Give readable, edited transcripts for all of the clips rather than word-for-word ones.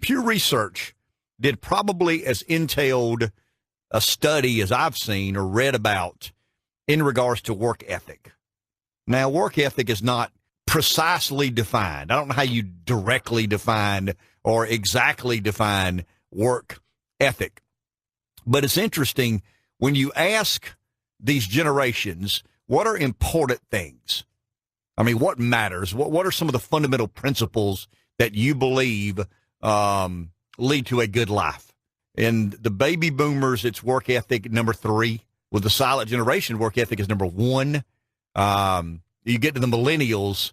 Pew Research did probably as entailed a study as I've seen or read about in regards to work ethic. Now, work ethic is not precisely defined. I don't know how you directly define or exactly define work ethic. But it's interesting when you ask these generations, what are important things? I mean, what matters? What are some of the fundamental principles that you believe lead to a good life? And the baby boomers, it's work ethic number 3. With the silent generation, work ethic is number 1. You get to the millennials,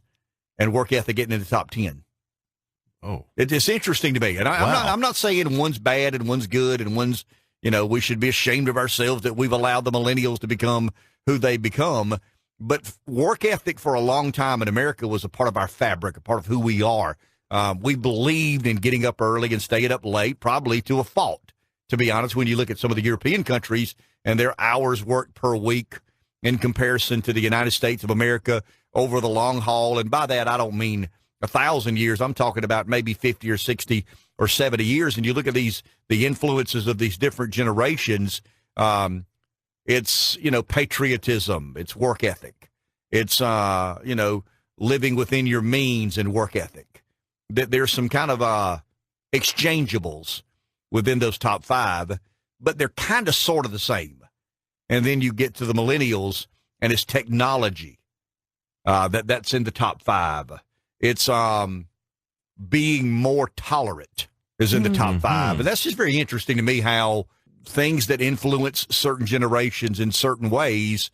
and work ethic getting in the top 10. Oh, It's interesting to me. And I'm not saying one's bad and one's good and one's, we should be ashamed of ourselves that we've allowed the millennials to become who they become. But work ethic for a long time in America was a part of our fabric, a part of who we are. We believed in getting up early and staying up late, probably to a fault, to be honest, when you look at some of the European countries and their hours worked per week in comparison to the United States of America over the long haul. And by that, I don't mean 1,000 years. I'm talking about maybe 50 or 60 or 70 years. And you look at the influences of these different generations. It's, patriotism. It's work ethic. It's, living within your means and work ethic. There's some kind of exchangeables within those top 5, but they're kind of sort of the same. And then you get to the millennials, and it's technology. That's in the top 5. It's being more tolerant is in the top 5. And that's just very interesting to me how things that influence certain generations in certain ways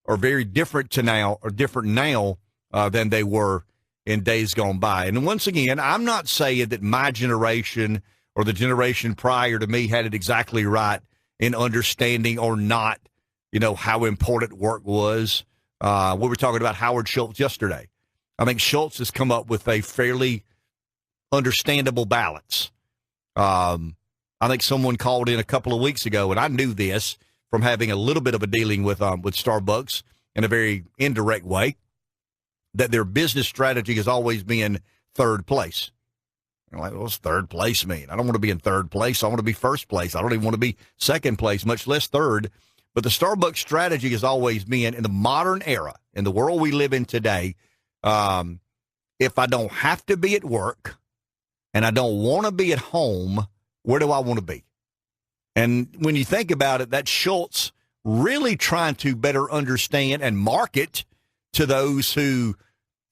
are very different now than they were in days gone by. And once again, I'm not saying that my generation or the generation prior to me had it exactly right in understanding or not, how important work was. We were talking about Howard Schultz yesterday. I think Schultz has come up with a fairly understandable balance. I think someone called in a couple of weeks ago, and I knew this from having a little bit of a dealing with Starbucks in a very indirect way, that their business strategy has always been third place. I'm like, what's third place mean? I don't want to be in third place. I want to be first place. I don't even want to be second place, much less third. But the Starbucks strategy has always been, in the modern era, in the world we live in today, if I don't have to be at work and I don't want to be at home, where do I want to be? And when you think about it, that's Schultz really trying to better understand and market to those who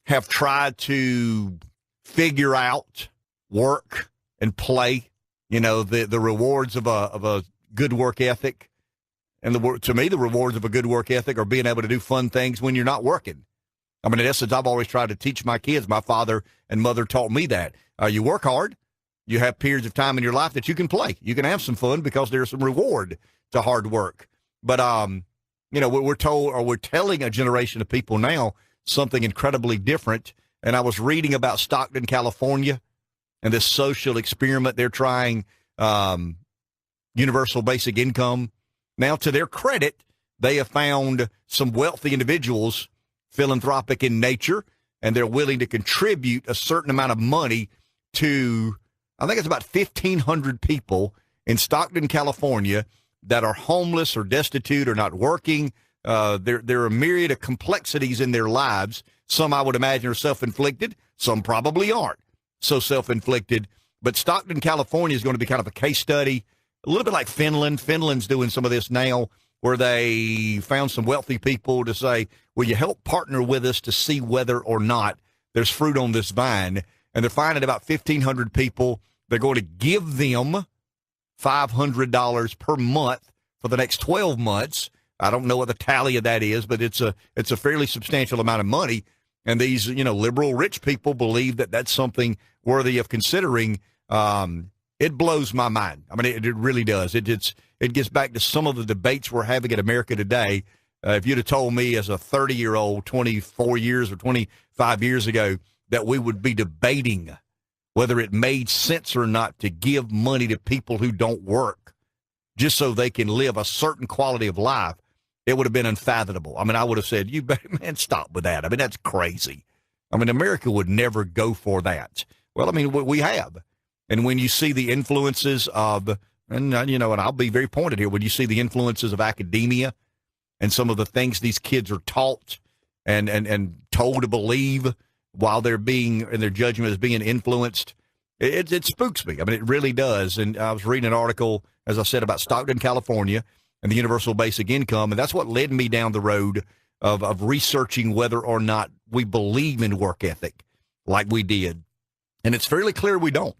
have tried to figure out work and play, the rewards of a good work ethic. And to me, the rewards of a good work ethic are being able to do fun things when you're not working. I mean, in essence, I've always tried to teach my kids. My father and mother taught me that. You work hard. You have periods of time in your life that you can play. You can have some fun because there's some reward to hard work. But, we're told, or we're telling a generation of people now something incredibly different. And I was reading about Stockton, California, and this social experiment they're trying, universal basic income. Now, to their credit, they have found some wealthy individuals, philanthropic in nature, and they're willing to contribute a certain amount of money to, I think it's about 1,500 people in Stockton, California, that are homeless or destitute or not working. There are a myriad of complexities in their lives. Some, I would imagine, are self-inflicted. Some probably aren't so self-inflicted. But Stockton, California is going to be kind of a case study, a little bit like Finland. Finland's doing some of this now, where they found some wealthy people to say, will you help partner with us to see whether or not there's fruit on this vine? And they're finding about 1,500 people. They're going to give them $500 per month for the next 12 months. I don't know what the tally of that is, but it's a fairly substantial amount of money. And these, liberal rich people believe that that's something worthy of considering. It blows my mind. I mean, it really does. It gets back to some of the debates we're having in America today. If you'd have told me as a 30-year-old 24 years or 25 years ago that we would be debating whether it made sense or not to give money to people who don't work just so they can live a certain quality of life, it would have been unfathomable. I mean, I would have said, you better, man, stop with that. I mean, that's crazy. I mean, America would never go for that. Well, I mean, we have. And when you see the influences of, and I'll be very pointed here, when you see the influences of academia and some of the things these kids are taught and told to believe while they're being, and their judgment is being influenced, it spooks me. I mean, it really does. And I was reading an article, as I said, about Stockton, California, and the universal basic income, and that's what led me down the road of researching whether or not we believe in work ethic like we did. And it's fairly clear we don't.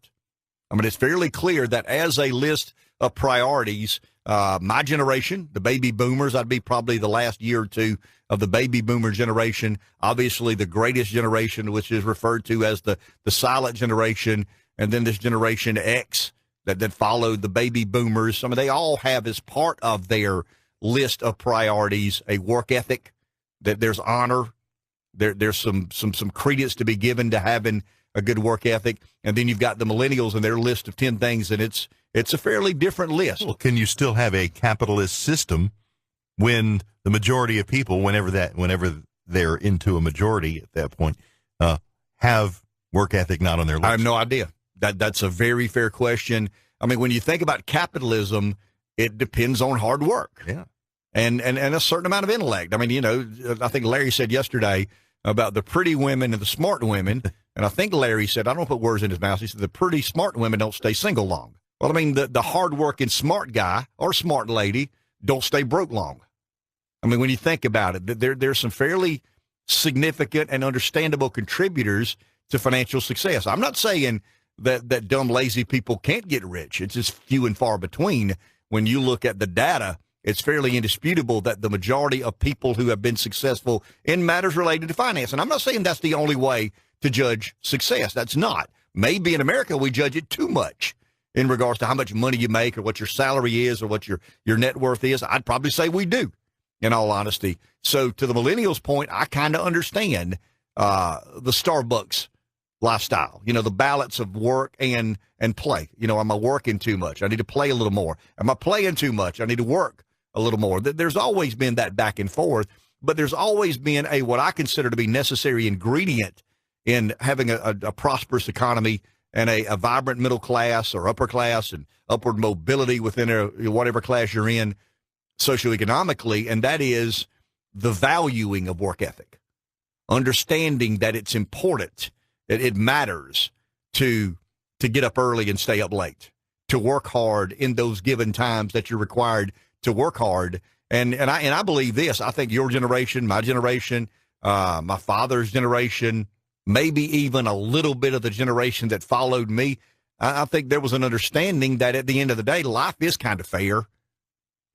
I mean, it's fairly clear that as a list of priorities, my generation, the baby boomers, I'd be probably the last year or two of the baby boomer generation, obviously the greatest generation, which is referred to as the silent generation, and then this generation X that followed the baby boomers. I mean, they all have as part of their list of priorities a work ethic, that there's honor, there's some credence to be given to having a good work ethic. And then you've got the millennials and their list of 10 things, and it's a fairly different list. Well, can you still have a capitalist system when the majority of people, whenever they're into a majority at that point, have work ethic not on their list? I have no idea. That's a very fair question. I mean, when you think about capitalism, it depends on hard work. Yeah. And a certain amount of intellect. I mean, I think Larry said yesterday about the pretty women and the smart women. And I think Larry said, I don't put words in his mouth, he said the pretty smart women don't stay single long. Well, I mean, the hard-working smart guy or smart lady don't stay broke long. I mean, when you think about it, there's some fairly significant and understandable contributors to financial success. I'm not saying that dumb, lazy people can't get rich. It's just few and far between. When you look at the data, it's fairly indisputable that the majority of people who have been successful in matters related to finance, and I'm not saying that's the only way to judge success. That's not. Maybe in America we judge it too much in regards to how much money you make or what your salary is or what your net worth is. I'd probably say we do, in all honesty. So to the millennials' point, I kind of understand the Starbucks lifestyle, the balance of work and play. Am I working too much? I need to play a little more. Am I playing too much? I need to work a little more. There's always been that back and forth, but there's always been what I consider to be necessary ingredient in having a prosperous economy and a vibrant middle class or upper class and upward mobility within whatever class you're in socioeconomically, and that is the valuing of work ethic, understanding that it's important, that it matters to get up early and stay up late, to work hard in those given times that you're required to work hard. And I believe this. I think your generation, my generation, my father's generation, maybe even a little bit of the generation that followed me, I think there was an understanding that at the end of the day, life is kind of fair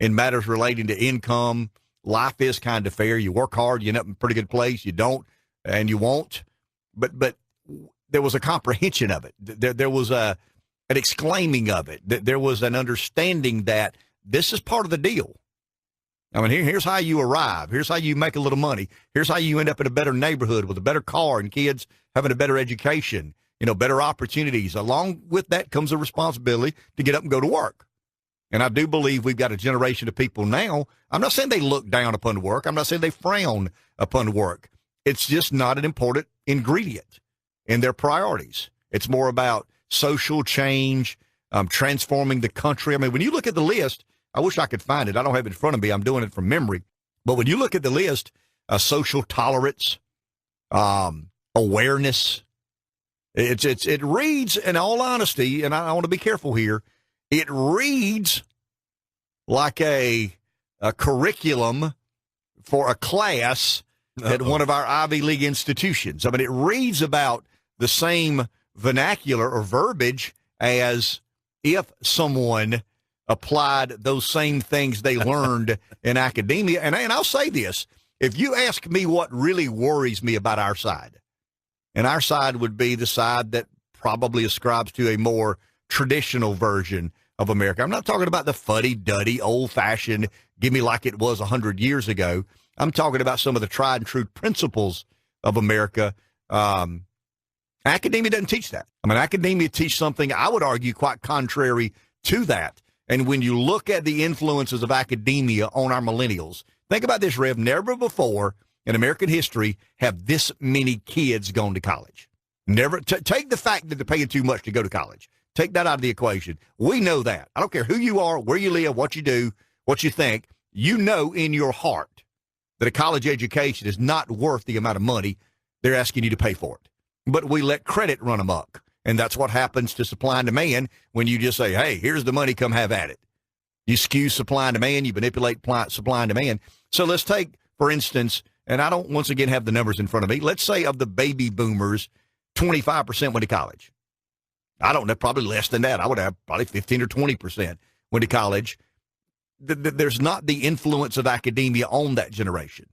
in matters relating to income. Life is kind of fair. You work hard, you end up in a pretty good place. You don't, and you won't. But there was a comprehension of it. There was an exclaiming of it. There was an understanding that this is part of the deal. I mean, here's how you arrive. Here's how you make a little money. Here's how you end up in a better neighborhood with a better car and kids having a better education, better opportunities. Along with that comes a responsibility to get up and go to work. And I do believe we've got a generation of people now. I'm not saying they look down upon work. I'm not saying they frown upon work. It's just not an important ingredient in their priorities. It's more about social change, transforming the country. I mean, when you look at the list, I wish I could find it. I don't have it in front of me. I'm doing it from memory. But when you look at the list, social tolerance, awareness, it reads, in all honesty, and I want to be careful here, it reads like a curriculum for a class at one of our Ivy League institutions. I mean, it reads about the same vernacular or verbiage as if someone applied those same things they learned in academia. And I'll say this, if you ask me what really worries me about our side, and our side would be the side that probably ascribes to a more traditional version of America. I'm not talking about the fuddy-duddy, old-fashioned, give me like it was 100 years ago. I'm talking about some of the tried and true principles of America. Academia doesn't teach that. I mean, academia teaches something, I would argue, quite contrary to that. And when you look at the influences of academia on our millennials, think about this, Rev. Never before in American history have this many kids gone to college. Never. Take the fact that they're paying too much to go to college. Take that out of the equation. We know that. I don't care who you are, where you live, what you do, what you think. You know in your heart that a college education is not worth the amount of money they're asking you to pay for it. But we let credit run amok. And that's what happens to supply and demand when you just say, hey, here's the money, come have at it. You skew supply and demand, you manipulate supply and demand. So let's take, for instance, and I don't once again have the numbers in front of me. Let's say of the baby boomers, 25% went to college. I don't know, probably less than that. I would have probably 15 or 20% went to college. There's not the influence of academia on that generation.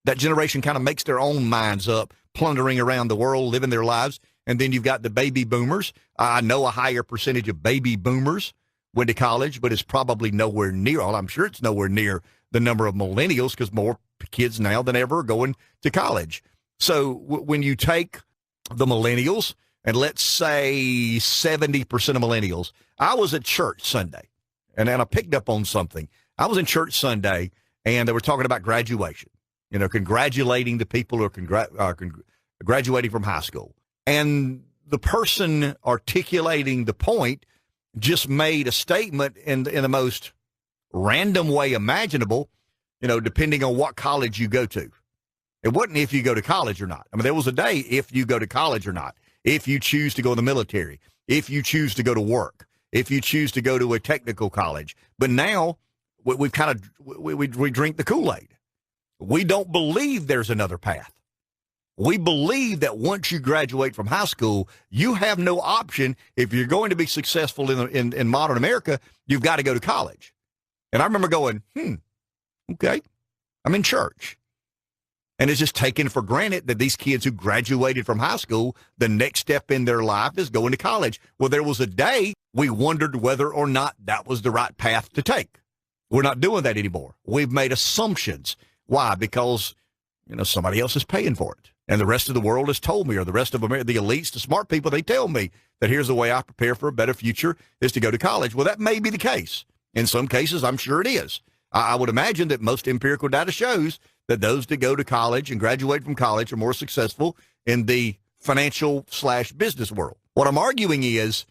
That generation kind of makes their own minds up, plundering around the world, living their lives. And then you've got the baby boomers. I know a higher percentage of baby boomers went to college, but it's probably nowhere near, well, I'm sure it's nowhere near the number of millennials because more kids now than ever are going to college. So when you take the millennials, and let's say 70% of millennials, I was at church Sunday, and I picked up on something. I was in church Sunday, and they were talking about graduation, congratulating the people who are graduating from high school. And the person articulating the point just made a statement in the most random way imaginable, depending on what college you go to. It wasn't if you go to college or not. I mean, there was a day if you go to college or not, if you choose to go in the military, if you choose to go to work, if you choose to go to a technical college. But now we drink the Kool-Aid. We don't believe there's another path. We believe that once you graduate from high school, you have no option. If you're going to be successful in modern America, you've got to go to college. And I remember going, okay, I'm in church. And it's just taken for granted that these kids who graduated from high school, the next step in their life is going to college. Well, there was a day we wondered whether or not that was the right path to take. We're not doing that anymore. We've made assumptions. Why? Because, somebody else is paying for it. And the rest of the world has told me, or the rest of America, the elites, the smart people, they tell me that here's the way I prepare for a better future is to go to college. Well, that may be the case. In some cases, I'm sure it is. I would imagine that most empirical data shows that those that go to college and graduate from college are more successful in the financial/business world. What I'm arguing is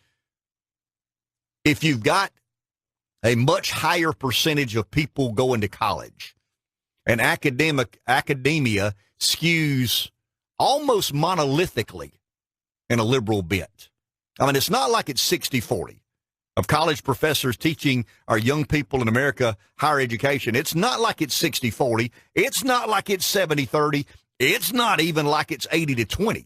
if you've got a much higher percentage of people going to college and academia skews almost monolithically in a liberal bent. I mean, it's not like it's 60-40 of college professors teaching our young people in America higher education. It's not like it's 60-40. It's not like it's 70-30. It's not even like it's 80-20.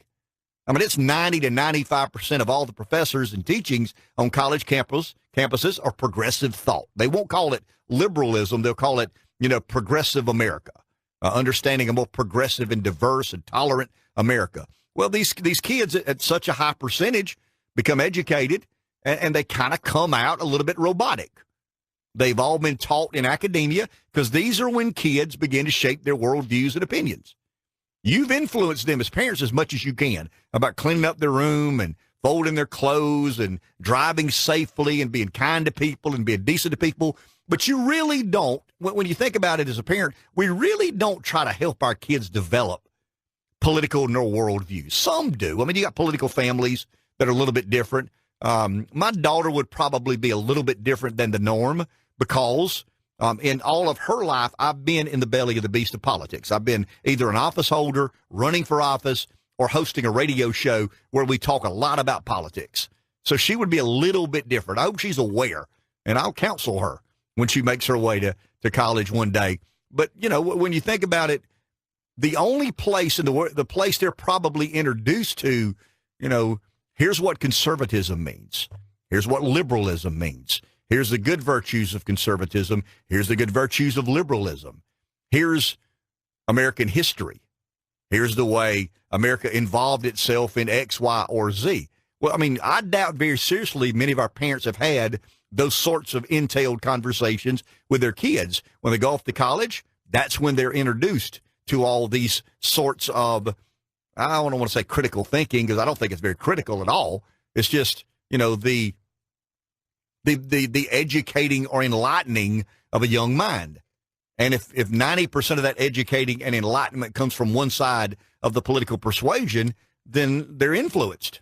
I mean, it's 90 to 95% of all the professors and teachings on college campuses are progressive thought. They won't call it liberalism. They'll call it, progressive America. Understanding a more progressive and diverse and tolerant America. Well, these kids at such a high percentage become educated, and they kind of come out a little bit robotic. They've all been taught in academia because these are when kids begin to shape their worldviews and opinions. You've influenced them as parents as much as you can about cleaning up their room and folding their clothes and driving safely and being kind to people and being decent to people. But you really don't, when you think about it as a parent, we really don't try to help our kids develop political nor worldviews. Some do. I mean, you got political families that are a little bit different. My daughter would probably be a little bit different than the norm because in all of her life, I've been in the belly of the beast of politics. I've been either an office holder, running for office, or hosting a radio show where we talk a lot about politics. So she would be a little bit different. I hope she's aware, and I'll counsel her when she makes her way to college one day. But, when you think about it, the only place in the world, the place they're probably introduced to, here's what conservatism means. Here's what liberalism means. Here's the good virtues of conservatism. Here's the good virtues of liberalism. Here's American history. Here's the way America involved itself in X, Y, or Z. Well, I mean, I doubt very seriously many of our parents have had those sorts of entailed conversations with their kids. When they go off to college, that's when they're introduced to all these sorts of, I don't want to say critical thinking because I don't think it's very critical at all. It's just, the educating or enlightening of a young mind. And if 90% of that educating and enlightenment comes from one side of the political persuasion, then they're influenced.